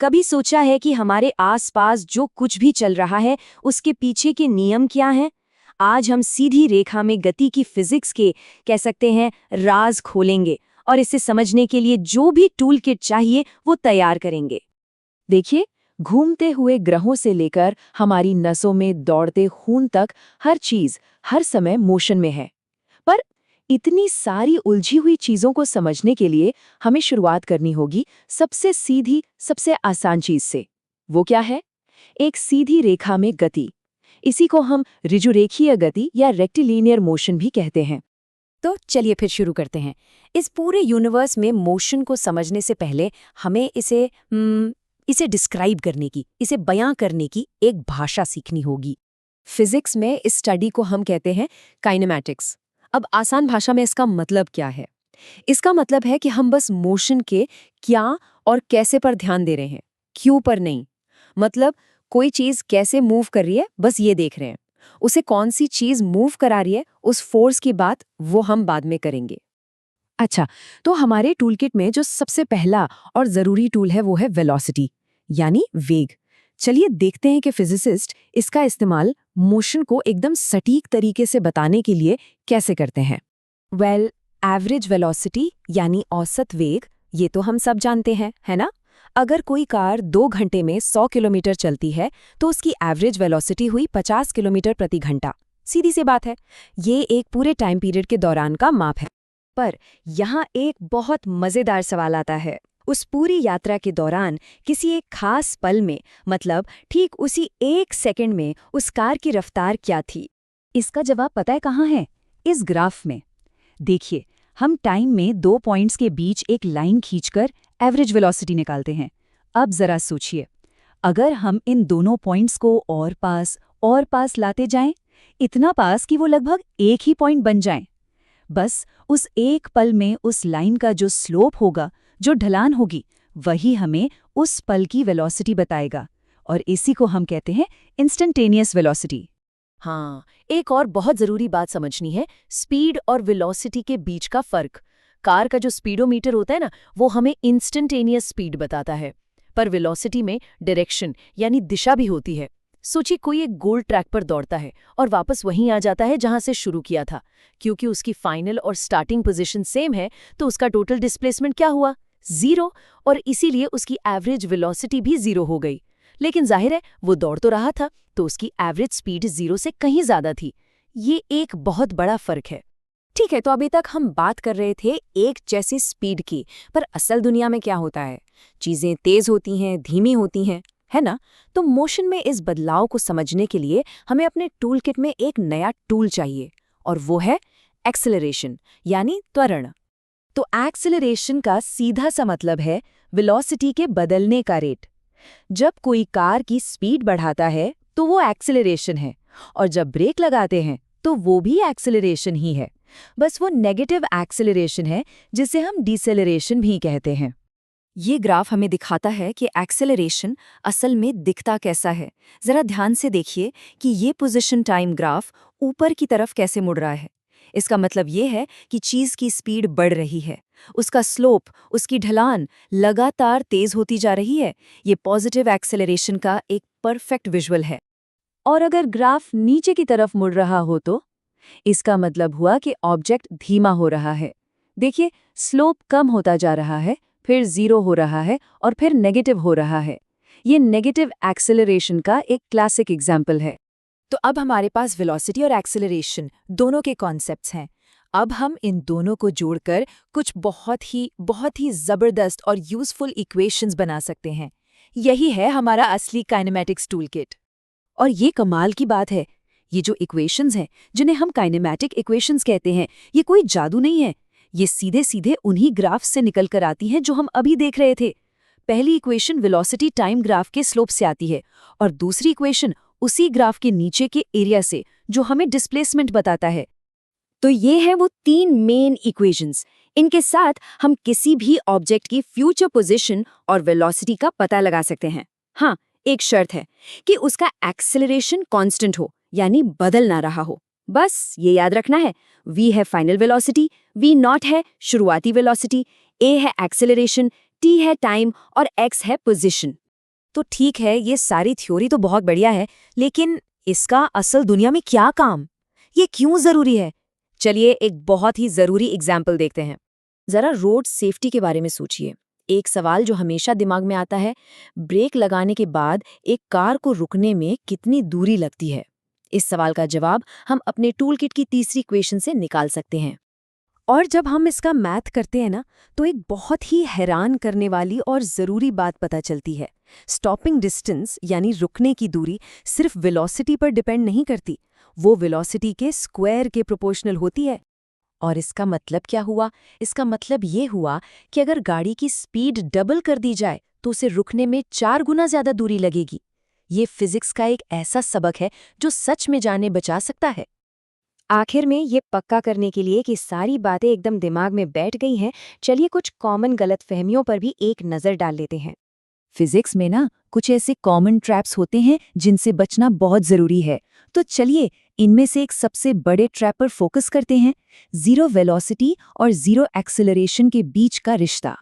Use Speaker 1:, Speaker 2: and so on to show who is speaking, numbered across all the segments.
Speaker 1: कभी सोचा है कि हमारे आसपास जो कुछ भी चल रहा है उसके पीछे के नियम क्या हैं? आज हम सीधी रेखा में गति की फिजिक्स के कह सकते हैं राज खोलेंगे और इसे समझने के लिए जो भी टूल किट चाहिए वो तैयार करेंगे।
Speaker 2: देखिए, घूमते हुए ग्रहों से लेकर हमारी नसों में दौड़ते खून तक हर चीज हर समय मोशन में है। पर इतनी सारी उलझी हुई चीजों को समझने के लिए हमें शुरुआत करनी होगी सबसे सीधी, सबसे आसान चीज से। वो क्या है? एक सीधी रेखा में गति। इसी को हम ऋजुरेखीय गति या रेक्टिलिनियर मोशन भी कहते हैं।
Speaker 1: तो चलिए फिर शुरू करते हैं। इस पूरे यूनिवर्स में मोशन को समझने से पहले हमें इसे डिस्क्राइब करने की, इसे बयां करने की एक भाषा सीखनी होगी।
Speaker 2: फिजिक्स में इस स्टडी को हम कहते हैं काइनेमैटिक्स। अब आसान भाषा में इसका मतलब क्या है? इसका मतलब है कि हम बस मोशन के क्या और कैसे पर ध्यान दे रहे हैं, क्यों पर नहीं। मतलब कोई चीज कैसे मूव कर रही है बस ये देख रहे हैं। उसे कौन सी चीज मूव करा रही है, उस फोर्स की बात वो हम बाद में करेंगे। अच्छा, तो हमारे टूलकिट में जो सबसे पहला और जरूरी टूल है वो है वेलोसिटी, यानी वेग। चलिए देखते हैं कि फिजिसिस्ट इसका इस्तेमाल मोशन को एकदम सटीक तरीके से बताने के लिए कैसे करते हैं। एवरेज वेलोसिटी यानी औसत वेग, ये तो हम सब जानते हैं, है ना? अगर कोई कार 2 घंटे में 100 किलोमीटर चलती है तो उसकी एवरेज वेलोसिटी हुई 50 किलोमीटर प्रति घंटा। सीधी सी बात है, ये एक पूरे टाइम पीरियड के दौरान का माप है। पर यहाँ एक बहुत मजेदार सवाल आता है। उस पूरी यात्रा के दौरान किसी एक खास पल में, मतलब ठीक उसी 1 सेकंड में उस कार की रफ्तार क्या थी? इसका जवाब पता है कहाँ है? इस ग्राफ में। देखिए, हम टाइम में 2 पॉइंट्स के बीच एक लाइन खींचकर एवरेज वेलोसिटी निकालते हैं। अब जरा सोचिए, अगर हम इन दोनों पॉइंट्स को और पास लाते जाएं, इतना पास कि वो लगभग एक ही पॉइंट बन जाएं। बस उस एक पल में उस लाइन का जो स्लोप होगा, जो ढलान होगी, वही हमें उस पल की वेलोसिटी बताएगा। और इसी को हम कहते हैं इंस्टेंटेनियस वेलोसिटी।
Speaker 1: हाँ, एक और बहुत जरूरी बात समझनी है, स्पीड और वेलोसिटी के बीच का फर्क। कार का जो स्पीडोमीटर होता है ना, वो हमें इंस्टेंटेनियस स्पीड बताता है, पर वेलोसिटी में डायरेक्शन यानी दिशा भी होती है। सोचिए, कोई एक गोल ट्रैक पर दौड़ता है और वापस वहीं आ जाता है जहां से शुरू किया था। क्योंकि उसकी फाइनल और स्टार्टिंग पोजीशन सेम है, तो उसका टोटल डिस्प्लेसमेंट क्या हुआ? 0। और इसीलिए उसकी एवरेज वेलोसिटी भी 0 हो गई। लेकिन जाहिर है, वो दौड़ तो रहा था, तो उसकी एवरेज स्पीड 0 से कहीं ज्यादा थी। ये एक बहुत बड़ा फर्क है। ठीक है, तो अभी तक हम बात कर रहे थे एक जैसी स्पीड की, पर असल दुनिया में क्या होता है? चीजें तेज होती हैं, धीमी होती हैं, है ना? तो मोशन में इस बदलाव को समझने के लिए हमें अपने टूल किट में एक नया टूल चाहिए, और वो है एक्सेलरेशन, यानी त्वरण। तो एक्सेलरेशन का सीधा सा मतलब है वेलोसिटी के बदलने का रेट। जब कोई कार की स्पीड बढ़ाता है तो वो एक्सेलरेशन है, और जब ब्रेक लगाते हैं तो वो भी एक्सेलरेशन ही है। बस वो नेगेटिव एक्सेलरेशन है, जिसे हम डिसेलरेशन भी कहते हैं। ये ग्राफ हमें दिखाता है कि एक्सेलरेशन असल में दिखता कैसा है। जरा ध्यान से देखिए कि ये पोजीशन टाइम ग्राफ ऊपर की तरफ कैसे मुड़ रहा है। इसका मतलब ये है कि चीज की स्पीड बढ़ रही है, उसका स्लोप, उसकी ढलान लगातार तेज होती जा रही है। ये पॉजिटिव एक्सेलरेशन का एक परफेक्ट विजुअल है। और अगर ग्राफ नीचे की तरफ मुड़ रहा हो तो इसका मतलब हुआ कि ऑब्जेक्ट धीमा हो रहा है। देखिए, स्लोप कम होता जा रहा है, फिर 0 हो रहा है और फिर नेगेटिव हो रहा है। ये नेगेटिव एक्सेलरेशन का एक क्लासिक एग्जाम्पल है। तो अब हमारे पास वेलोसिटी और एक्सेलरेशन दोनों के कॉन्सेप्ट्स हैं। अब हम इन दोनों को जोड़कर कुछ बहुत ही जबरदस्त और यूजफुल इक्वेशंस बना सकते हैं। यही है हमारा असली काइनेमैटिक्स टूलकिट। और ये कमाल की बात है, ये जो इक्वेशंस हैं, जिन्हें हम काइनेमैटिक इक्वेशंस कहते हैं, ये कोई जादू नहीं है। ये सीधे सीधे उन्हीं ग्राफ से निकल कर आती हैं जो हम अभी देख रहे थे। पहली इक्वेशन वेलोसिटी टाइम ग्राफ के स्लोप से आती है, और दूसरी इक्वेशन उसी ग्राफ के नीचे के एरिया से, जो हमें डिस्प्लेसमेंट बताता है। तो ये हैं वो 3 मेन इक्वेशंस। इनके साथ हम किसी भी ऑब्जेक्ट की फ्यूचर पोजीशन और वेलोसिटी का पता लगा सकते हैं। हाँ, एक शर्त है कि उसका एक्सेलरेशन कांस्टेंट हो, यानी बदल ना रहा हो। बस ये याद रखना है, v है फाइनल वेलोसिटी, v0 है शुरुआती वेलोसिटी, a है एक्सेलरेशन, t है टाइम और x है पोजीशन।
Speaker 2: तो ठीक है, ये सारी थ्योरी तो बहुत बढ़िया है, लेकिन इसका असल दुनिया में क्या काम? ये क्यों जरूरी है? चलिए एक बहुत ही जरूरी एग्जाम्पल देखते हैं। जरा रोड सेफ्टी के बारे में सोचिए। एक सवाल जो हमेशा दिमाग में आता है, ब्रेक लगाने के बाद एक कार को रुकने में कितनी दूरी लगती है? इस सवाल का जवाब हम अपने टूल किट की तीसरी क्वेश्चन से निकाल सकते हैं। और जब हम इसका मैथ करते हैं ना, तो एक बहुत ही हैरान करने वाली और ज़रूरी बात पता चलती है। स्टॉपिंग डिस्टेंस यानी रुकने की दूरी सिर्फ वेलोसिटी पर डिपेंड नहीं करती, वो वेलोसिटी के स्क्वायर के प्रोपोर्शनल होती है। और इसका मतलब क्या हुआ? इसका मतलब ये हुआ कि अगर गाड़ी की स्पीड डबल कर दी जाए तो उसे रुकने में 4 गुना ज़्यादा दूरी लगेगी। ये फिजिक्स का एक ऐसा सबक है जो सच में जाने बचा सकता है। आखिर में ये पक्का करने के लिए कि सारी बातें एकदम दिमाग में बैठ गई हैं, चलिए कुछ कॉमन गलतफहमियों पर भी एक नज़र डाल लेते हैं।
Speaker 1: फिजिक्स में ना कुछ ऐसे कॉमन ट्रैप्स होते हैं जिनसे बचना बहुत जरूरी है। तो चलिए इनमें से एक सबसे बड़े ट्रैप पर फोकस करते हैं, जीरो वेलोसिटी और जीरो एक्सेलरेशन के बीच का रिश्ता।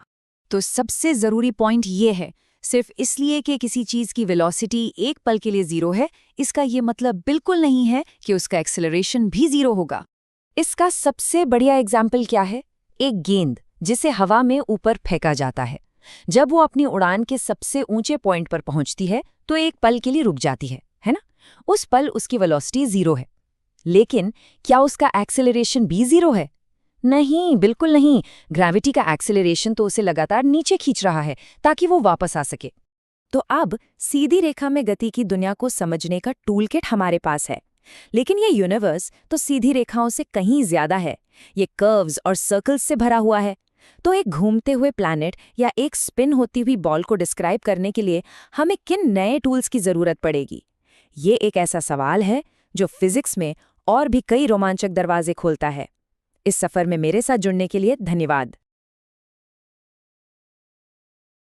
Speaker 1: तो सबसे जरूरी पॉइंट ये है, सिर्फ इसलिए कि किसी चीज की वेलोसिटी एक पल के लिए जीरो है, इसका ये मतलब बिल्कुल नहीं है कि उसका एक्सेलरेशन भी जीरो होगा। इसका सबसे बढ़िया एग्जाम्पल क्या है? एक गेंद जिसे हवा में ऊपर फेंका जाता है। जब वो अपनी उड़ान के सबसे ऊंचे पॉइंट पर पहुंचती है तो एक पल के लिए रुक जाती है ना? उस पल उसकी वेलोसिटी जीरो है। लेकिन क्या उसका एक्सेलरेशन भी जीरो है? नहीं, बिल्कुल नहीं। ग्रेविटी का एक्सेलरेशन तो उसे लगातार नीचे खींच रहा है ताकि वो वापस आ सके। तो अब सीधी रेखा में गति की दुनिया को समझने का टूलकिट हमारे पास है। लेकिन ये यूनिवर्स तो सीधी रेखाओं से कहीं ज्यादा है। ये कर्व्स और सर्कल्स से भरा हुआ है। तो एक घूमते हुए प्लैनेट या एक स्पिन होती हुई बॉल को डिस्क्राइब करने के लिए हमें किन नए टूल्स की जरूरत पड़ेगी? ये एक ऐसा सवाल है जो फिजिक्स में और भी कई रोमांचक दरवाजे खोलता है। इस सफर में मेरे साथ जुड़ने के लिए धन्यवाद।